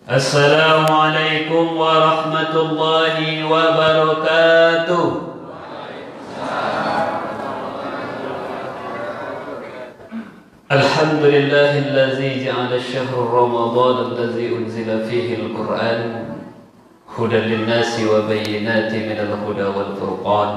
Assalamualaikum warahmatullahi wabarakatuh. Alhamdulillahillazi ja'ala syahra Ramadan allazi unzila fihi al-Qur'an hudan lin-nasi wa bayyinatin minal huda wal furqan.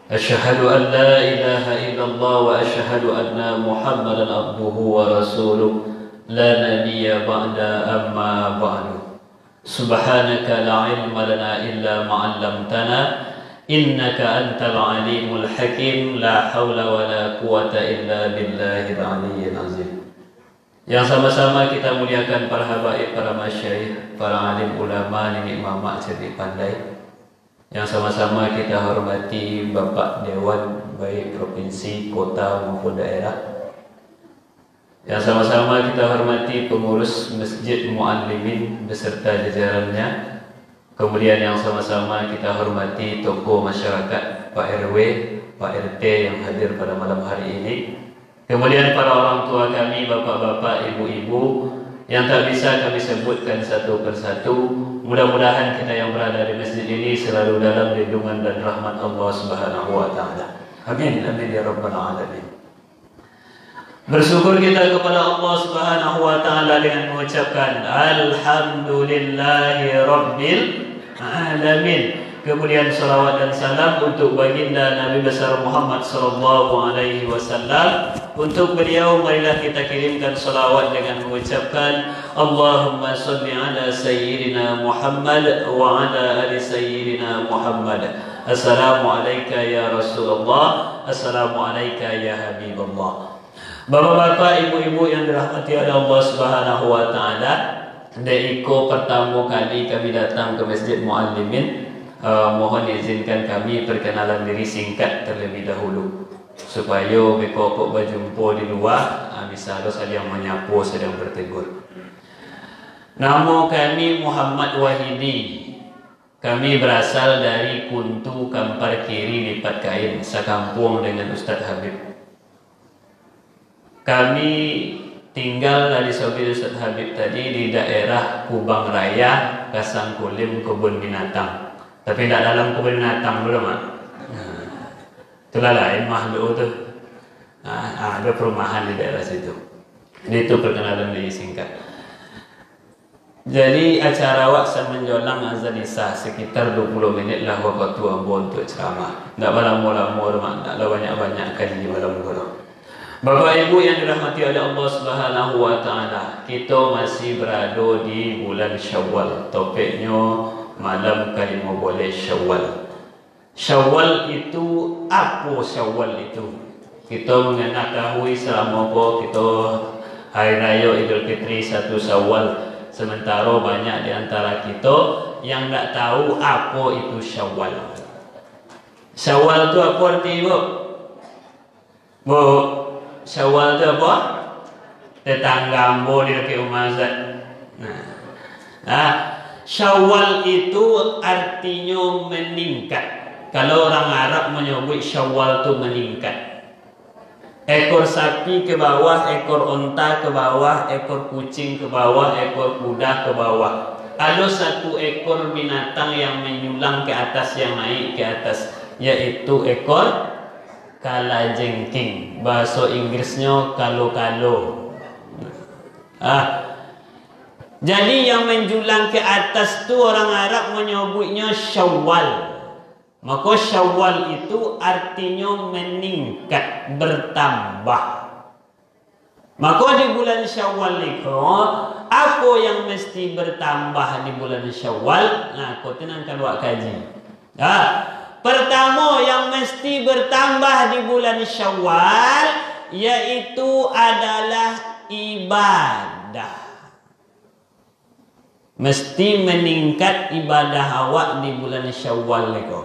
Asyhadu an la ilaha illallah wa asyhadu anna Muhammadan abduhu wa rasuluh. La nabiyya ba'da amma ba'du. Subhanaka la ilma lana illa ma 'allamtana innaka antal alimul hakim. La haula wa la quwata illa billahil aliyyil azim. Yang sama-sama kita muliakan para habaib, para masyayikh, para alim ulama, nenek mama cerdik pandai. Yang sama-sama kita hormati Bapak Dewan baik provinsi, kota maupun daerah. Yang sama-sama kita hormati pengurus Masjid Muallimin beserta jajarannya. Kemudian yang sama-sama kita hormati tokoh masyarakat, Pak RW, Pak RT yang hadir pada malam hari ini. Kemudian para orang tua kami, bapak-bapak, ibu-ibu yang tak bisa kami sebutkan satu persatu. Mudah-mudahan kita yang berada di masjid ini selalu dalam lindungan dan rahmat Allah Subhanahu wa taala. Amin amin ya rabbal alamin. Bersyukur kita kepada Allah Subhanahu wa taala dengan mengucapkan alhamdulillahi rabbil alamin. Kemudian salawat dan salam untuk baginda Nabi besar Muhammad sallallahu alaihi wasallam. Untuk beliau marilah kita kirimkan salawat dengan mengucapkan Allahumma shalli ala sayyidina Muhammad wa ala ali sayyidina Muhammad. Assalamu alayka ya Rasulullah, assalamu alayka ya Habibullah. Bapak-bapak, ibu-ibu yang dirahmati oleh Allah Subhanahu wa taala, Deiko pertama kali kami datang ke Masjid Muallimin. Mohon izinkan kami perkenalan diri singkat terlebih dahulu supaya bekok berjumpa di luar, misalnya sedang menyapu, sedang bertegur. Nama kami Muhammad Wahidi. Kami berasal dari Kuntu Kampar Kiri Lipat Kain, sekampung dengan Ustadz Habib. Kami tinggal dari Sobi Ustadz Habib tadi di daerah Kubang Raya, Kasangkulim, Kebun Binatang. Tapi tidak dalam kebun binatang belum, itulah lain makhluk tu. Ada perumahan di daerah situ. Itu perkenalan dari singkat. Jadi acara waksa menjelang azan isya sekitar 20 menit lah waktu ambo untuk ceramah. Tidak lama-lama, tidak banyak-banyak kaji malam-malam. Bapak Ibu yang dirahmati oleh Allah Subhanahu wa taala, kita masih berada di bulan Syawal. Topiknya malam kelima boleh Syawal. Syawal itu apa? Syawal itu kita mengetahui selama kita hari raya Idul Fitri 1 Syawal. Sementara banyak di antara kita yang tak tahu apa itu Syawal. Syawal itu apa artinya, Bu? Syawal itu apa? Tetangga ambo di dekat rumah Ustaz. Syawal itu artinya meningkat. Kalau orang Arab menyebut Syawal itu meningkat. Ekor sapi ke bawah, ekor onta ke bawah, ekor kucing ke bawah, ekor kuda ke bawah. Ada satu ekor binatang yang menyulang ke atas, yang naik ke atas, yaitu ekor kalajengking. Bahasa Inggrisnya kalo-kalo. Jadi yang menjulang ke atas tu orang Arab menyebutnya Syawal. Maka Syawal itu artinya meningkat, bertambah. Maka di bulan Syawal itu apa yang mesti bertambah di bulan Syawal? Nah, kau tenangkan buat kaji. Pertama yang mesti bertambah di bulan Syawal yaitu adalah ibadah. Mesti meningkat ibadah awak di bulan Syawal itu.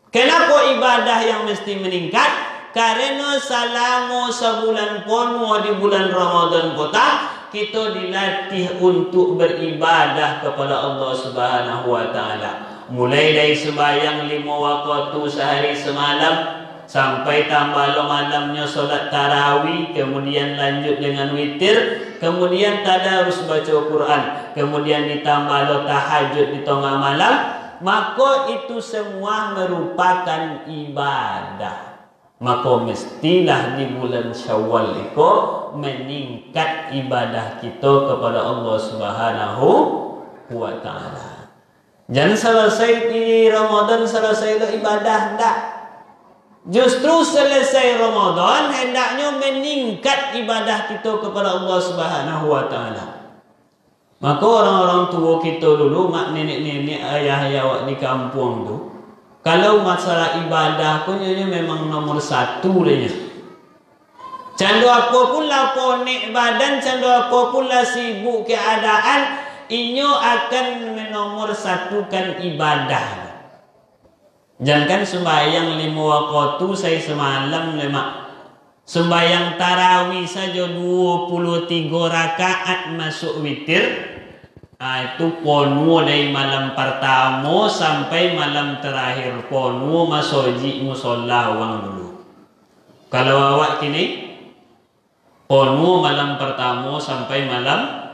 Kenapa ibadah yang mesti meningkat? Karena selama sebulan penuh di bulan Ramadan kota kita dilatih untuk beribadah kepada Allah Subhanahu wa taala. Mulai dari sembahyang 5 waktu sehari semalam sampai tambah malamnya solat tarawih, kemudian lanjut dengan witir, kemudian tadarus baca Quran, kemudian ditambah lo tahajud di tengah malam, maka itu semua merupakan ibadah. Maka mestilah di bulan Syawal itu meningkat ibadah kita kepada Allah Subhanahu wa ta'ala. Jangan selesai di Ramadan selesai lo ibadah, tak. Justru selesai Ramadan hendaknya meningkat ibadah kita kepada Allah Subhanahu wa ta'ala. Maka orang-orang tua kita dulu, mak nenek-nenek, ayah-ayah di kampung tu, kalau masalah ibadah pun ini memang nomor satu dia. Candu apa pun lah ponek badan, candu apa pun lah sibuk keadaan, inyo akan menomor satukan ibadah. Jangan sembahyang 5 waktu saya semalam lemak. Sembahyang tarawih saja 23 rakaat masuk witir. Itu ponuh dari malam pertama sampai malam terakhir. Ponuh masoji musola uang dulu. Kalau awak kini ponuh malam pertama sampai malam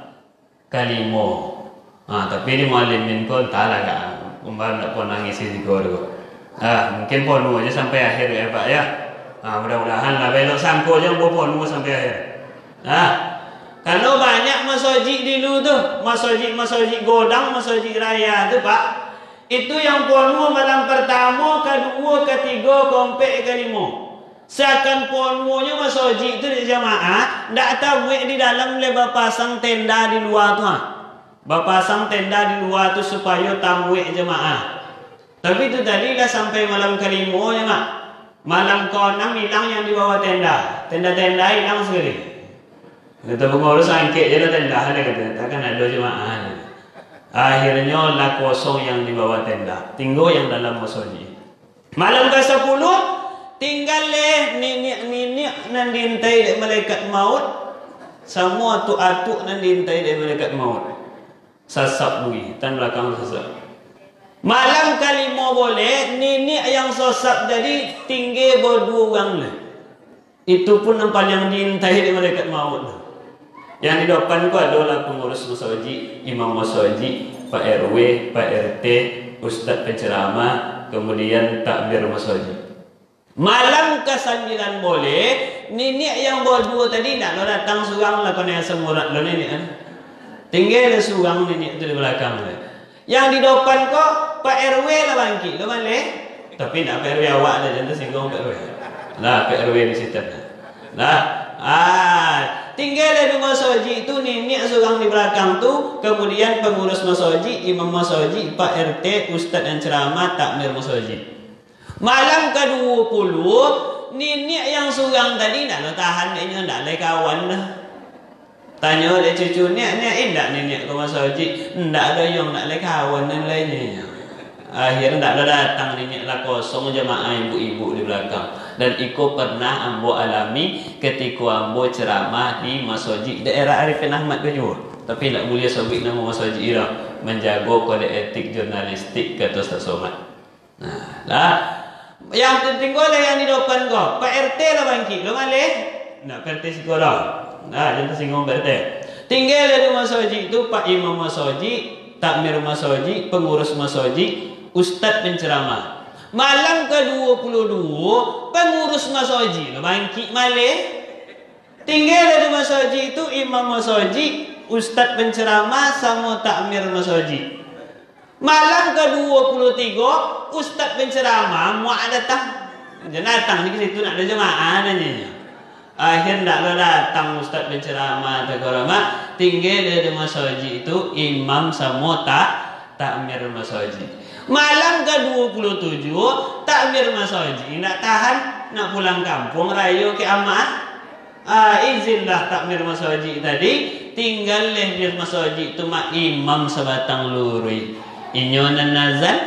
kelima. Tapi ini mualimin kau entahlah kak. Umbar tak pun nangis di gor. Mungkin ponuh aja sampai akhir ya Pak ya. Mudah-mudahan lah belok sangko aja buat ponuh sampai akhir. Kalau banyak masjid dulu tuh, masjid godang, masjid raya tuh Pak, itu yang ponuh malam pertama, kedua, ketiga, keempat, kelima. Seakan ponuhnya masjid itu di jamaah, ndak tahu di dalam lebar pasang tenda di luar tuh. Bapasang tenda di luar tuh supaya tamu jemaah. Tapi itu tadi lah sampai malam kelima ya mak. Malam ke-6 hilang yang di bawah tenda. Tenda-tenda hilang sekali. Kita pengurus angket je lah tenda, ada kata, takkan ada jemaah. Akhirnya lah kosong yang di bawah tenda, tinggal yang dalam masjid. Malam ke-10 tinggal nenek nan diintai dari malaikat maut. Semua atuk-atuk nan diintai dari malaikat maut. Sasap bui, tan belakang sasap. Malam kelima boleh, nenek yang sasap jadi tinggal berdua orang lah. Itu pun nampak yang diintai dari malaikat maut. Yang di depan itu adalah pengurus masjid, imam masjid, Pak RW, Pak RT, Ustadz penceramah, kemudian takbir masjid. Malam ke-9 boleh, nenek yang berdua tadi nak lo datang surang lah kena semurat lo nenek kan. Tinggal surang nenek itu di belakang. Yang di depan kok Pak RW lah bangkit, lo boleh. Tapi nak Pak RW awak dah jangan singgung Pak RW. Lah Pak RW di situ. Lah tinggal di masjid itu nenek seorang di belakang tu, kemudian pengurus masjid, imam masjid, Pak RT, Ustadz dan ceramah, takmir masjid. Malam ke-20 nenek yang seorang tadi nak tahan dia nak lagi kawan dah. Tanya oleh cucu nenek indak nenek ke masjid, ndak ada yang nak lagi kawan dan lainnya. Akhirnya ndak ada datang nenek lah kosong jemaah ibu-ibu di belakang. Dan iko pernah ambo alami ketika ambo ceramah di masjid daerah Arifin Ahmad juga. Tapi nak mulia sabik nama masjid ira menjaga kode etik jurnalistik kata Ustaz Somad. Nah, lah yang penting kau lah yang di depan kau. Pak RT lah bangkit, lo malih. Nak Pak RT sekolah. Nah, jangan singgung Pak RT. Tinggal di masjid itu Pak Imam masjid, takmir masjid, pengurus masjid, Ustadz penceramah. Malam ke-22 pengurus masjid bangkit malih. Tinggal di masjid itu imam masjid, ustadz penceramah sama takmir masjid. Malam ke-23 ustadz penceramah mau datang. Jangan datang di situ nak ada jemaah nanya. Akhir nak datang ustadz penceramah tegorama. Tinggal di masjid itu imam sama takmir masjid. Malam ke-27 takbir masjid nak tahan nak pulang kampung raya ke amat. Izinlah takbir masjid tadi tinggal di masjid itu mak imam sebatang lurui. Inyo nazan,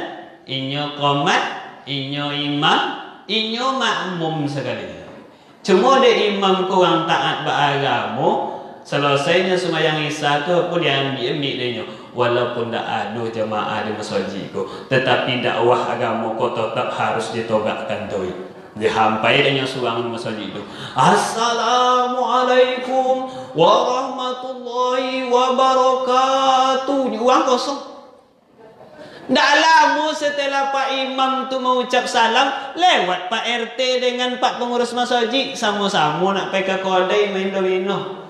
inyo qomat, inyo imam, inyo makmum sekali. Cuma de imam kurang taat beragama. Selesainya sembahyang isya tu pun diambil dia. Walaupun tak ada jemaah di masjid itu, tetapi dakwah agama kau tetap harus ditogakkan tu. Dihampai dengan suang di masjid itu. Assalamualaikum warahmatullahi wabarakatuh. Uang kosong. Tak lama setelah Pak Imam tu mengucap salam, lewat Pak RT dengan Pak pengurus masjid, sama-sama nak pergi ke kedai main domino.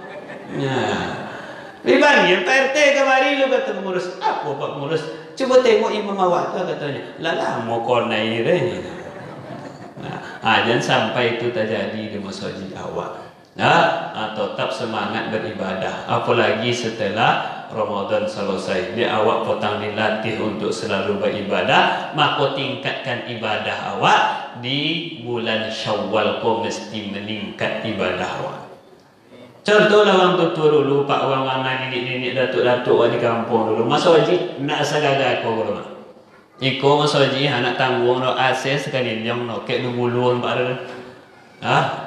Dipanggil Pak RT kemari, lu kata pengurus. Apa Pak pengurus? Cuba tengok imam awak tu, katanya. Lah lama konai ni. Jangan sampai itu terjadi di masjid awak. Tetap semangat beribadah. Apalagi setelah Ramadan selesai, dia awak potang dilatih untuk selalu beribadah, maka tingkatkan ibadah awak di bulan Syawal. Kau mesti meningkat ibadah awak. Contohlah orang tua dulu, Pak orang nenek datuk-datuk di kampung dulu, masa wajib nak sagaga kau dulu. Iko masa wajib anak tanggung no akses sekali yang no kek dubulun Pak ada.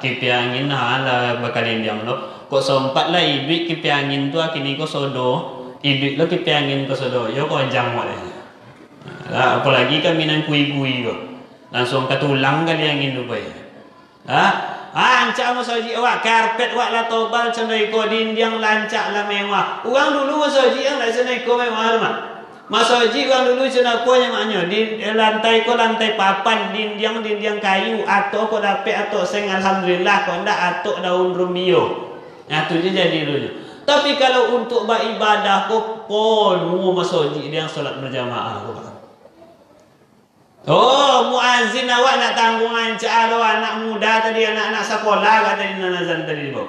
Kipi angin lah bakal yang no. Kok sempat lah ibik kipi angin tu kini kau sodo. Ibik lo kipi angin kau sodo. Yo kau jang wale. Apalagi kami nang kui-kui kau. Langsung katulang kali angin tu bay. Ancak masjid awak karpet awak lah tobal cenai ko dinding lancak lah mewah. Orang dulu masjid yang nak cenai ko mewah mak. Masjid orang dulu cenai ko yang maknya di lantai ko lantai papan, dinding kayu, atau ko dapat atau seng alhamdulillah ko ndak atau daun rumbio. Tu je jadi dulu. Tapi kalau untuk beribadah ko penuh masjid yang solat berjamaah ko. Muazzin awak nak tanggung ancak anak muda tadi, anak-anak sekolah kata di nazan tadi bau.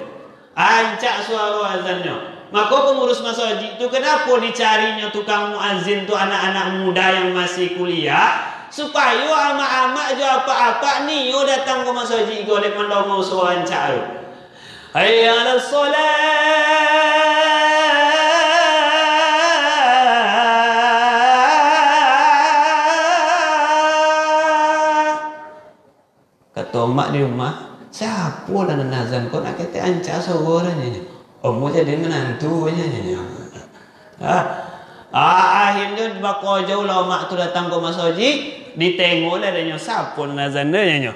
Ancak suara azannya. Maka pengurus masjid itu kenapa dicarinya tukang muazzin tu anak-anak muda yang masih kuliah, supaya amak-amak jo apa-apa ni datang ke masjid go dek mendongong suara ancak. Hayya 'alas solat. Mak di rumah, siapa lah nazan kau nak kata ancak suaranya. Mau jadi menantunya. Akhirnya bakal jauh lah mak tu datang ke masjid, ditengok lah dia siapa nazan dia.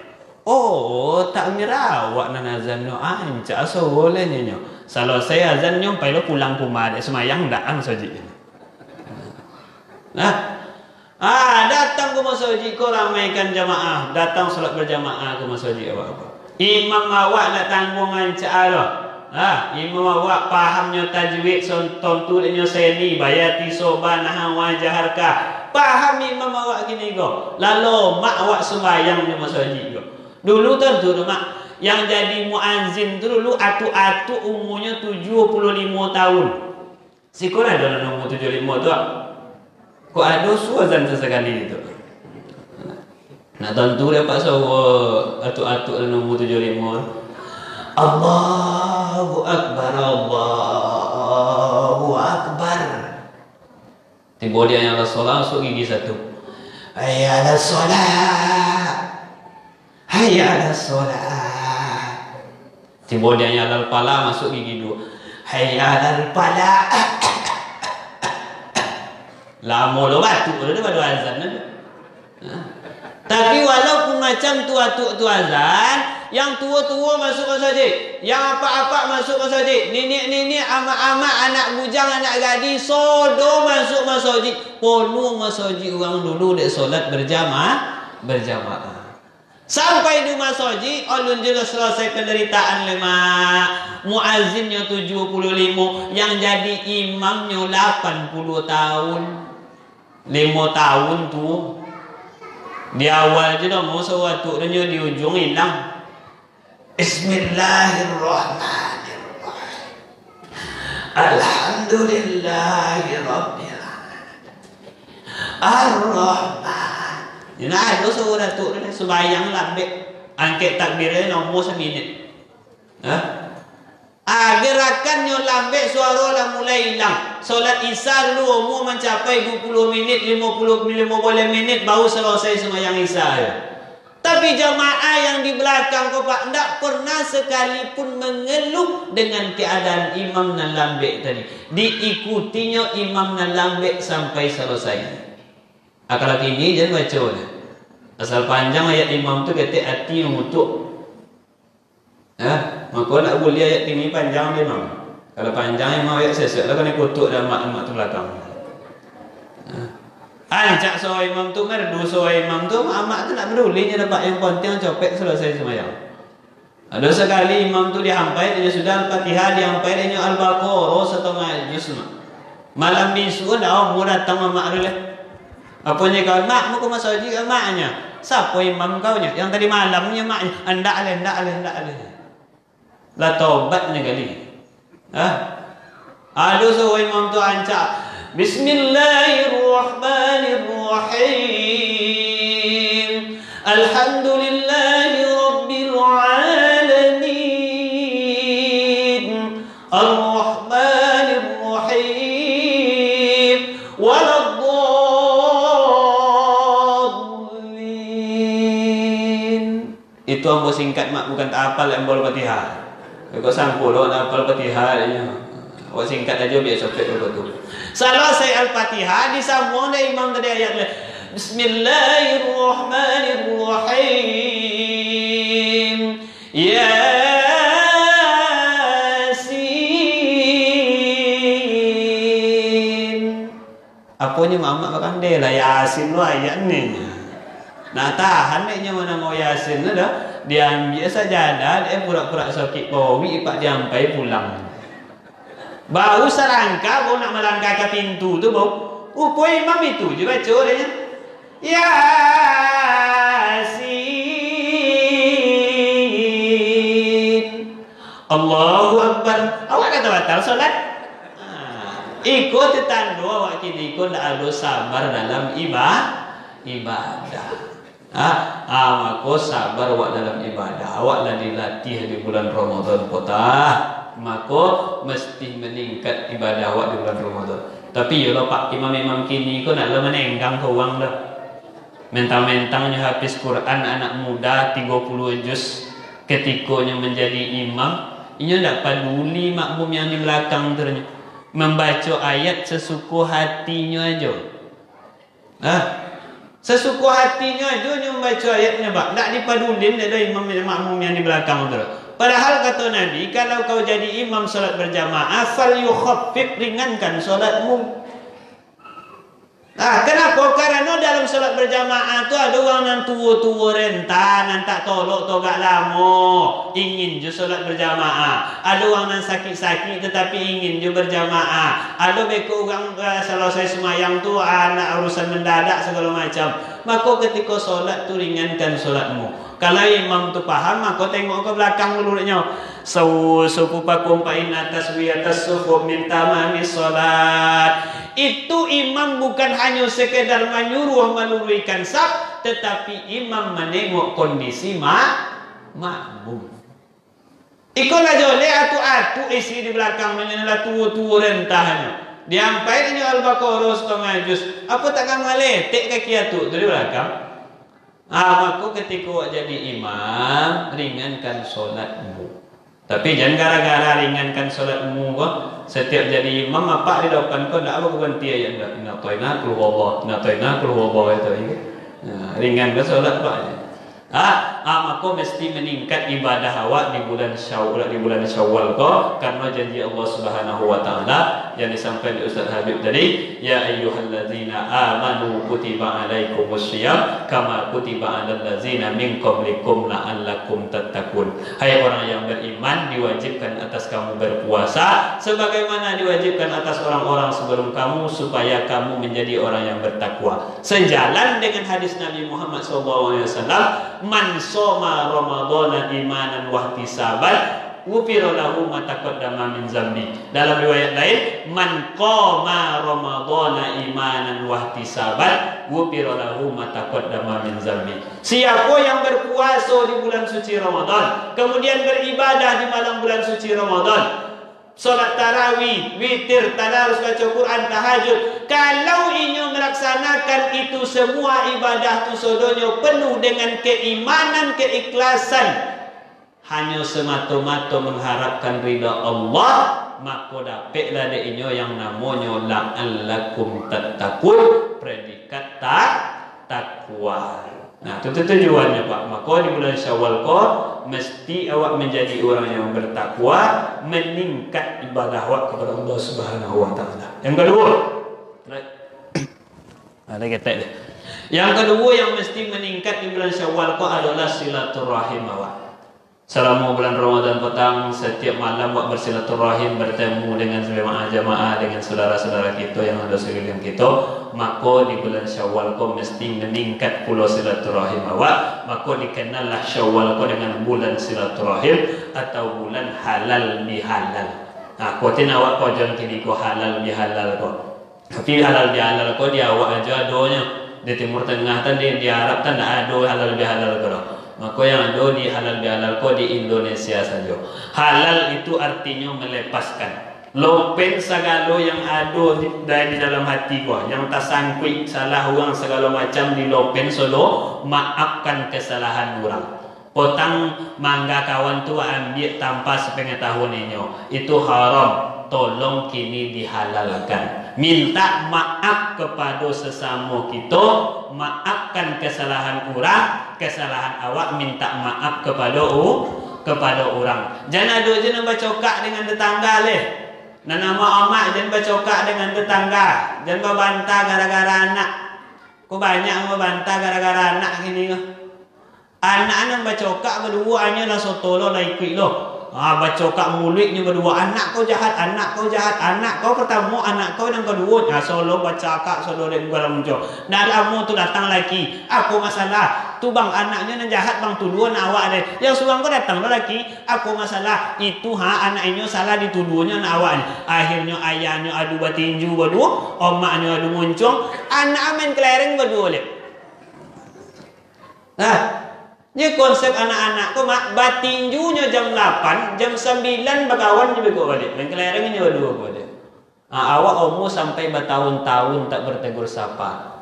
Tak mirawak nazan dia ancak suaranya. Kalau saya azan dia pai lo pulang rumah dek semayang dak masjid. Datang ke masjid kau ramaikan jamaah, datang solat berjamaah ke masjid awak. Imam awak nak tanggung ancak Allah. Imam awak pahamnya tajwid sonton tu denyo seni bayati soban hawa jaharka. Paham imam awak gini go. Lalu mak awak sembahyang di masjid go. Dulu tentu mak yang jadi muazzin tu dulu atu-atu umurnya 75 tahun. Sekolah dalam umur 75 tu. Kok ada suazan sesekali itu. Nak tentu dia pak sawo atuk-atuk dalam umur 75. Allahu Akbar, Allahu Akbar. Tiba dia yang solat masuk gigi satu. Hayya 'alas solat. Hayya 'alas solat. Tiba dia yang alal pala masuk gigi dua. Hayya 'alal pala. Lama lo batuk dah pada azan dah. Tapi walaupun macam tua-tua azan, yang tua-tua masuk masjid, yang apa-apa masuk masjid, nenek-nenek, amak-amak, anak bujang, anak gadis, sodo masuk masjid. Penuh masjid orang dulu dek solat berjamaah. Sampai di masjid, ulun juga selesai penderitaan lemak. Muazzinnya 75, yang jadi imamnya 80 tahun. 5 tahun tu di awal je dah mau sesuatu dan di ujung hilang. Bismillahirrahmanirrahim. Alhamdulillahirabbil alamin. Ar-Rahman. Nah, itu sesuatu dan sembahyang lambat. Angkat takbirnya nombor seminit. Gerakannya lambat, suara lah mulai hilang. Solat Isya dulu umur mencapai 20 minit, 50 minit baru selesai sembahyang Isya. Tapi jamaah yang di belakang kau pak tidak pernah sekalipun mengeluh dengan keadaan imam nan lambat tadi. Diikutinya imam nan lambat sampai selesai. Kalau kini jangan baca. Asal panjang ayat imam tu kata hati mengutuk. Maka nak boleh ayat ini panjang dia memang. Kalau panjang mau ayat sesek lah kena kutuk dah mak tu belakang. Ancak soal imam tu merdu soal imam tu mak tu nak pedulinya dapat yang penting copek selesai semayang. Ada sekali imam tu dihampai dia sudah Al-Fatihah dihampai dia Al-Baqarah setengah juz. Malam minggu dah mau datang mak dia. Apanya kau mak mau ke masjid ke maknya? Siapa imam kau nya? Yang tadi malamnya maknya. Ndak ale. Lah taubatnya kali. Aduh so imam tu ancak Bismillahirrahmanirrahim Alhamdulillahi Rabbil Alamin Ar-Rahmanirrahim Waladdallin. Itu ambo singkat mak, bukan tak hafal ambo Al-Fatihah. Kau sangkul nak hafal Fatihah dia. Awak singkat aja biar copet betul. Selesai Al-Fatihah disambung dari imam tadi ayatnya. Bismillahirrahmanirrahim. Yasin. Apanya mak pandai lah Yasin lu ayat ni. Nah tahan nya mana mau Yasin dah. Dia ambil sajadah, dia pura-pura sakit bawi, pak dia sampai pulang. Baru selangkah, baru nak melangkah ke pintu tu, baru rupanya imam itu je baca dia. Yasin. Allahu Akbar. Awak kata batal solat? Ikut tanda awak kini ikut ada sabar dalam ibadah. Maka sabar awak dalam ibadah. Awak lah dilatih di bulan Ramadan kota, maka mesti meningkat ibadah awak di bulan Ramadan. Tapi kalau pak imam-imam kini kau nak menenggang ke uang dah. Mentang-mentangnya habis Quran anak muda 30 juz ketikanya menjadi imam, ini tak peduli makmum yang di belakang ternyata membaca ayat sesuku hatinya aja. Sesuku hatinya aja yang membaca ayatnya, Pak. Tak dipadulin dari imam makmum yang di belakang tu. Padahal kata Nabi, kalau kau jadi imam solat berjamaah, fal yukhaffif, ringankan solatmu. Kenapa? Karena dalam solat berjamaah tu ada orang yang tua-tua rentan, yang tak tolok togak lama, ingin je solat berjamaah. Ada orang yang sakit-sakit tetapi ingin je berjamaah. Ada beko orang selesai semayang tu anak urusan mendadak segala macam. Maka ketika solat tu ringankan solatmu. Kalau imam tu faham, maka tengok ke belakang mulutnya. Sufufakum fa inna taswiyatas sufuf min tamamis solat. Itu imam bukan hanya sekedar menyuruh meluruskan saf, tetapi imam menengok kondisi makmum. Ikolah jole atu-atu isi di belakang menyelah tua-tua rentahnya. Diampainya Al-Baqarah setengah juz. Apa takkan ngaletek kaki atu dari belakang? Maka ketika jadi imam, ringankan solatmu. Tapi jangan gara-gara ringankan solatmu kok setiap jadi imam apa di depan kau tak apa ganti ayat dah. Inna ta'ina qul huwallah itu. Ringankan solat Pak. Maka mesti meningkat ibadah awak di bulan Syawal kau, karena janji Allah Subhanahu wa taala yang disampaikan di Ustaz Habib tadi, ya ayyuhallazina amanu kutiba alaikumusiyam kama kutiba alal ladzina min qablikum la'allakum tattaqun. Hai orang yang beriman, diwajibkan atas kamu berpuasa sebagaimana diwajibkan atas orang-orang sebelum kamu supaya kamu menjadi orang yang bertakwa. Sejalan dengan hadis Nabi Muhammad SAW, man soma ramadhana imanan wa ihtisaban ghufira lahu ma taqaddama min zambi. Dalam riwayat lain, man qama ramadhana imanan wa ihtisaban ghufira lahu ma taqaddama min zambi. Siapa yang berpuasa di bulan suci Ramadan, kemudian beribadah di malam bulan suci Ramadan, solat tarawih, witir, tadarus, baca Quran, tahajud, kalau ingin melaksanakan itu semua ibadah tu sedonya penuh dengan keimanan, keikhlasan, hanya semata-mata mengharapkan ridha Allah, maka dapatlah dia yang namanya la'allakum tattaqun, predikat takwa. Nah, itu tujuannya Pak. Maka di bulan Syawal kau mesti awak menjadi orang yang bertakwa, meningkat ibadah awak kepada Allah Subhanahu wa taala. Yang kedua, ada kata dia. Yang kedua yang mesti meningkat di bulan Syawal kau adalah silaturahim awak. Selama bulan Ramadan petang, setiap malam buat bersilaturahim, bertemu dengan jemaah-jemaah, dengan saudara-saudara kita yang ada sekeliling kita. Maka di bulan Syawal kau mesti meningkat pula silaturahim awak. Maka dikenallah Syawal kau dengan bulan silaturahim atau bulan halal bihalal. Nah, kau tin awak kau jangan kini kau halal bihalal kau. Tapi halal bihalal kau dia awak aja adonya. Di Timur Tengah tadi di Arab tak ada halal bihalal kau. Maka yang ada di halal bihalal kau di Indonesia saja. Halal itu artinya melepaskan. Lopen segala yang ada di dalam hati kau, yang tersangkut salah orang segala macam di lopen solo, maafkan kesalahan orang. Potang mangga kawan tu ambil tanpa sepengetahuannya, itu haram. Tolong kini dihalalkan. Minta maaf kepada sesama kita, maafkan kesalahan orang, kesalahan awak minta maaf kepada orang. Jangan ada je nak bercakap dengan tetangga leh. Dan nama amak jangan bercakap dengan tetangga. Jangan berbantah gara-gara anak. Kau banyak berbantah gara-gara anak gini ke? Anak-anak bercakap berdua hanya lah soto lo lah ikut lo. Bercakap mulutnya berdua. Anak kau jahat, anak kau jahat, anak kau pertama, anak kau yang kedua. Solo bercakap, solo dia bukan muncul. Dan kamu tu datang lagi. Aku masalah. Tu bang anaknya yang jahat, bang tuduhan awak deh. Yang suang kau datang lagi. Aku masalah. Itu anaknya salah dituduhnya awak. Akhirnya ayahnya adu batinju berdua, omaknya adu muncul. Anak main kelereng berdua leh. Ini konsep anak-anak kau mak batinjunya jam 8, jam 9 berkawan juga kau balik. Main kelerengnya berdua kau balik. Awak omu sampai bertahun-tahun tak bertegur sapa.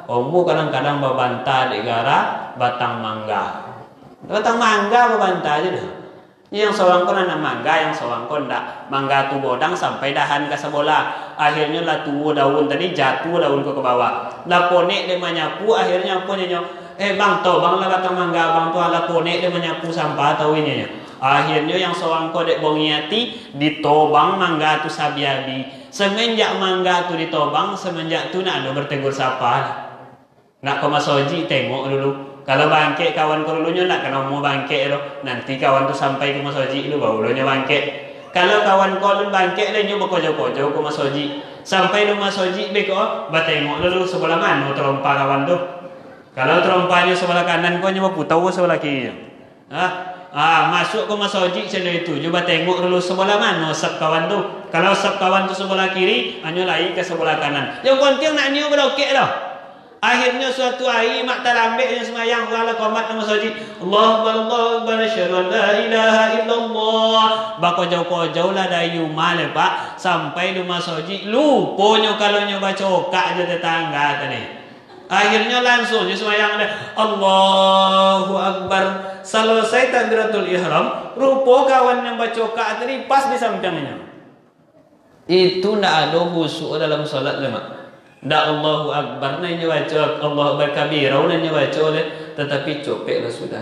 Omu kadang-kadang berbantah di gara batang mangga. Batang mangga berbantah aja dah. Yang seorang kon anak mangga, yang seorang kon tak mangga tu bodang sampai dahan ke sebelah. Akhirnya lah tua daun tadi jatuh daun ke bawah. Lah ponek dia menyapu, akhirnya apa dia bang tau bang lah batang mangga bang tu ala ponek dia menyapu sampah tahu ini ya. Akhirnya yang seorang kon dek bongiati ditobang mangga tu sabiabi. Semenjak mangga tu ditobang, semenjak tu nak ada bertegur sapa. Nak kau masoji tengok dulu. Kalau bangkit kawan kau dulunya nak kena mau bangkit tu. Nanti kawan tu sampai ke masoji dulu baru dulunya bangkit. Kalau kawan kau dulu bangkit dia nyoba kojo-kojo ke masoji. Sampai lu masoji beko, batengok dulu sebelah mana terompa kawan tu. Kalau terompanya sebelah kanan kau nyoba putau sebelah kiri. Masuk ke masoji sini itu. Coba tengok dulu sebelah mana sab kawan tu. Kalau sab kawan tu sebelah kiri, hanya lain ke sebelah kanan. Yang penting nak niu berokek dah. Akhirnya suatu hari mak terambik yang semayang wala qomat nama masjid. Allahu akbar asyhadu an la ilaha illallah. Bako jauh-jauh lah dari rumah le Pak sampai di masjid. Luponyo kalau nyo baca kak je tetangga tadi. Akhirnya langsung dia semayang ada Allahu akbar. Selesai takbiratul ihram, rupa kawan yang baca kak tadi pas di sampingnya. Itu ndak ada khusyuk dalam solat le mak. Ndak Allahu akbar nanya baca Allah berkabir nanya baca oleh tetapi copeklah sudah.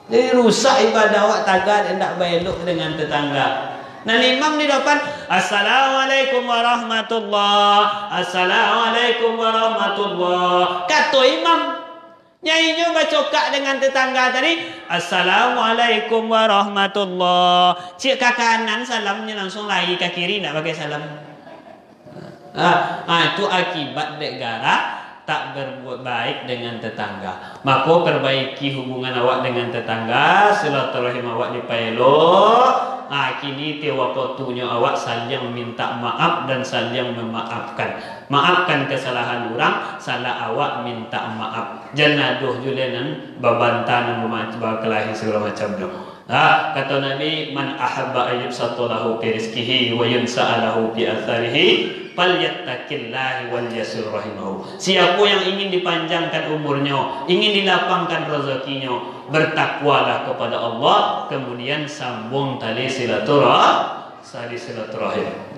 Jadi rusak ibadah awak tagat ndak baelok dengan tetangga. Nah imam di depan assalamualaikum warahmatullah, assalamualaikum warahmatullah. Kata imam nyanyinya bacokak dengan tetangga tadi assalamualaikum warahmatullah. Cik ke kanan salamnya langsung lari ke kiri nak pakai salam. Itu akibat negara tak berbuat baik dengan tetangga. Maka perbaiki hubungan awak dengan tetangga, silaturahim awak dipaelo. Kini waktunya awak saling minta maaf dan saling memaafkan. Maafkan kesalahan orang, salah awak minta maaf. Jangan aduh julenan babantan berkelahi segala macamnya. Kata Nabi, man ahabba ayyub satalahu fi rizqihi wa yunsa'alahu fi atharihi falyattaqillahi wal yasir rahimahu. Siapa yang ingin dipanjangkan umurnya, ingin dilapangkan rezekinya, bertakwalah kepada Allah, kemudian sambung tali sari silaturahim.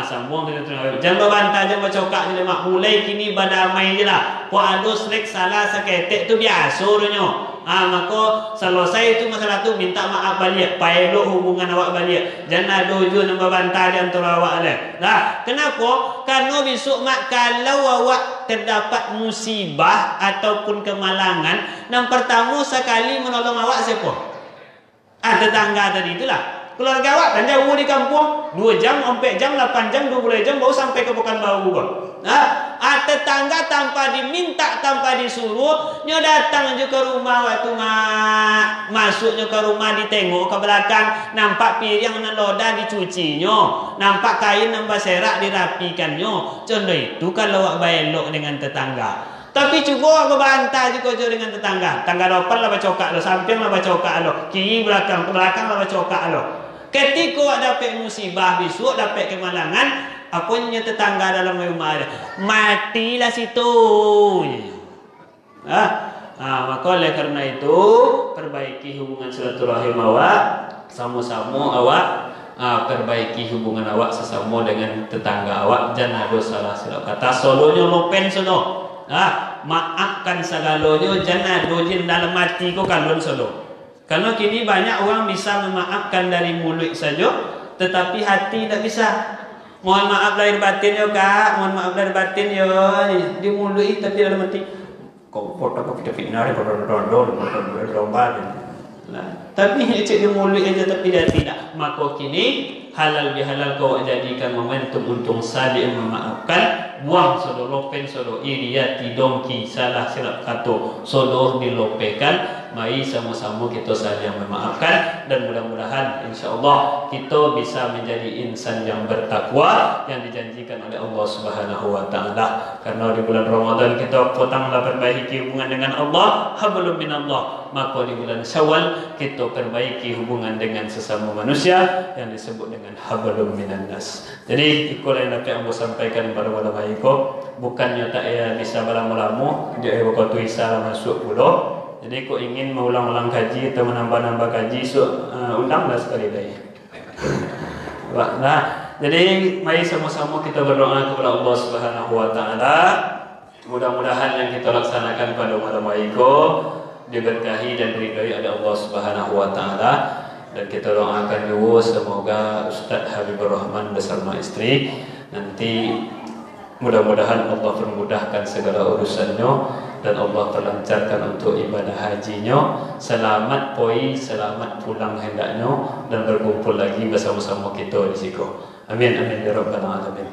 Sambung silaturahim. Jangan berbantah, jangan bercokak je lemak. Mulai kini berdamai je lah. Puak adus lek salah saketek tu biasa runyo. Maka selesai itu masalah tu minta maaf balik, paelok hubungan awak balik. Jangan dojo nak berbantah di antara awak le. Kenapa? Karena besok mak kalau awak terdapat musibah ataupun kemalangan, yang pertama sekali menolong awak siapa? Tetangga tadi itulah. Keluarga awak kan jauh di kampung 2 jam, 4 jam, 8 jam, 20 jam baru sampai ke Pekanbaru kau. Tetangga tanpa diminta, tanpa disuruh, nyo datang je ke rumah waktu masuknya ke rumah, ditengok ke belakang, nampak piring nan loda dicucinyo, nampak kain nan baserak dirapikannya. Contoh itu kalau awak baelok dengan tetangga. Tapi cuba berbantah juga dengan tetangga. Tangga depan lah bacokak lo, samping lah bacokak lo, kiri belakang lah bacokak lo. Ketika awak dapat musibah besok, dapat kemalangan, apanya tetangga dalam rumah dia, matilah situ. Maka oleh karena itu perbaiki hubungan silaturahim awak, sama-sama awak perbaiki hubungan awak sesama dengan tetangga awak. Jangan ada salah silap kata. Solonya lopen solo. Maafkan segalanya, jangan dojin dalam hati kau kalon solo. Karena kini banyak orang bisa memaafkan dari mulut saja, tetapi hati tak bisa. Mohon maaf lahir batin ya kak, mohon maaf lahir batin ya. Di mulut tapi dalam hati kau foto kau fitnah, tapi cek di mulut aja tapi dia tidak. Maka kini halal bihalal kau jadikan momentum untuk saling memaafkan. Buang sodo lopen sodo iriati dongki salah silap kata sodo dilopekan. Mari sama-sama kita saling memaafkan, dan mudah-mudahan insya-Allah kita bisa menjadi insan yang bertakwa yang dijanjikan oleh Allah Subhanahu wa taala. Karena di bulan Ramadan kita potonglah perbaiki hubungan dengan Allah, hablum minallah. Maka di bulan Syawal kita perbaiki hubungan dengan sesama manusia yang disebut dengan hablum minannas. Jadi ikulah yang dapat aku sampaikan kepada ulama iko, bukannya tak bisa berlama-lama, dia bakal tuisa masuk pula. Jadi kau ingin mengulang-ulang kaji atau menambah-nambah kaji, undanglah sekali lagi. Jadi mari sama-sama kita berdoa kepada Allah Subhanahu wa taala. Mudah-mudahan yang kita laksanakan pada malam itu diberkahi dan diridhai oleh Allah Subhanahu wa taala. Dan kita doakan juga semoga Ustaz Habibur Rahman bersama istri nanti mudah-mudahan Allah permudahkan segala urusannya dan Allah terlancarkan untuk ibadah hajinya, selamat poi, selamat pulang hendaknya, dan berkumpul lagi bersama-sama kita di situ. Amin amin ya rabbal alamin.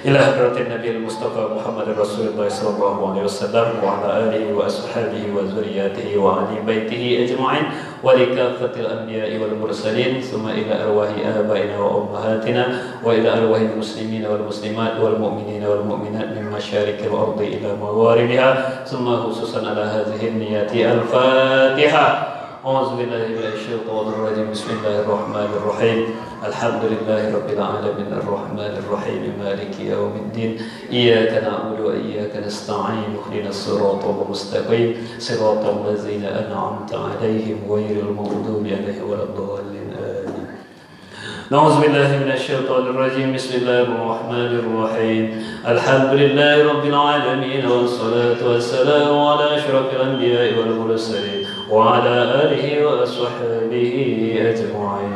Ila hadratin Nabi Mustafa Muhammad Rasulullah sallallahu alaihi wasallam wa ala alihi wa ashabihi wa zurriyyatihi wa ahli baitihi ajma'in wa li kaffatil anbiya'i wal mursalin, thumma ila arwahi abaina wa ummahatina wa ila arwahil muslimina wal muslimat wal mu'minina wal mu'minat min masyariqil ardi ila magharibiha, thumma khususan ala hadhihi niyati al-Fatihah. أعوذ بالله من الشيطان الرجيم. بسم الله الرحمن الرحيم. الحمد لله رب العالمين الرحمن الرحيم مالك يوم الدين. إياك نعبد وإياك نستعين اهدنا الصراط المستقيم صراط الذين أنعمت عليهم غير المغضوب عليهم ولا الضالين. آمين. نعوذ بالله من الشيطان الرجيم. بسم الله الرحمن الرحيم. الحمد لله رب العالمين والصلاة والسلام على أشرف الأنبياء والمرسلين وعلى آله وصحبه أجمعين.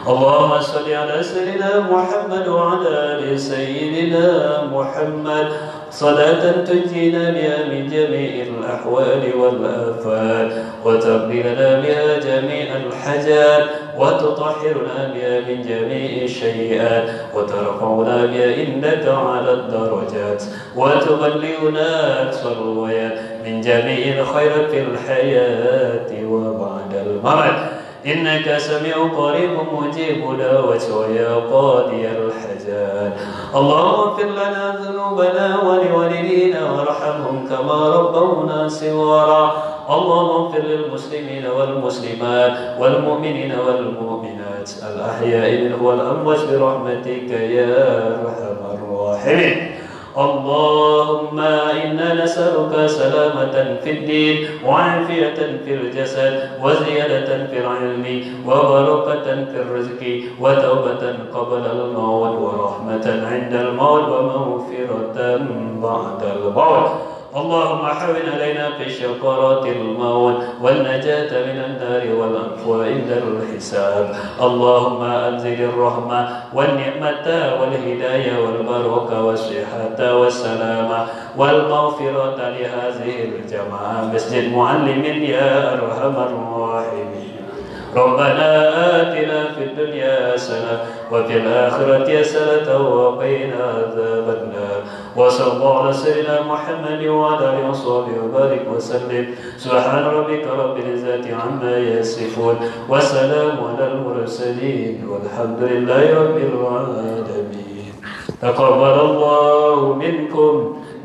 اللهم صل على سيدنا محمد وعلى آل سيدنا محمد صلاة تنجينا بها من جميع الأحوال والآفات وتقضي لنا بها جميع الحاجات وتطهرنا بها من جميع الشيئات وترفعنا بها إنك على الدرجات وتبلغنا أقصى الغايات من جميع الخير في الحياة وبعد الممات. إنك سميع قريب مجيب دعوة ويا قاضي الحاجات. اللهم اغفر لنا ذنوبنا ولوالدينا وارحمهم كما ربونا صغارا. اللهم اغفر للمسلمين والمسلمات والمؤمنين والمؤمنات الأحياء منهم والأموات برحمتك يا أرحم الراحمين. اللهم إنا نسألك سلامة في الدين وعافية في الجسد وزيادة في العلم وبركة في الرزق وتوبة قبل الموت ورحمة عند الموت ومغفرة بعد الموت. اللهم حول علينا في شقرات الموت والنجاة من النار والعفو عند الحساب. اللهم أنزل الرحمة والنعمة والهداية والبركة والصحة والسلامة والمغفرة لهذه الجماعة مسجد معلم يا أرحم الراحمين. ربنا آتنا في الدنيا حسنة وفي الآخرة حسنة وقنا عذاب النار. وصلى الله على سيدنا محمد وعلى آله وصحبه وبارك وسلم. سبحان ربك رب العزة عما يصفون وسلام على المرسلين والحمد لله رب العالمين. تقبل الله منكم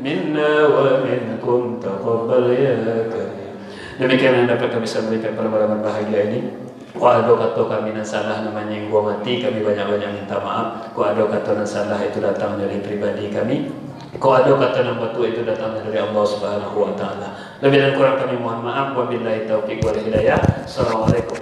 منا ومنكم تقبل يا كريم. Demikian yang dapat kami sampaikan pada malam bahagia ini. Ku ada kata kami nan salah namanya yang gua mati, kami banyak-banyak minta maaf. Ku ada kata nan salah itu datang dari pribadi kami. Ku ada kata nan betul itu datang dari Allah Subhanahu wa taala. Lebih dan kurang kami mohon maaf. Wabillahi taufiq wal hidayah. Assalamualaikum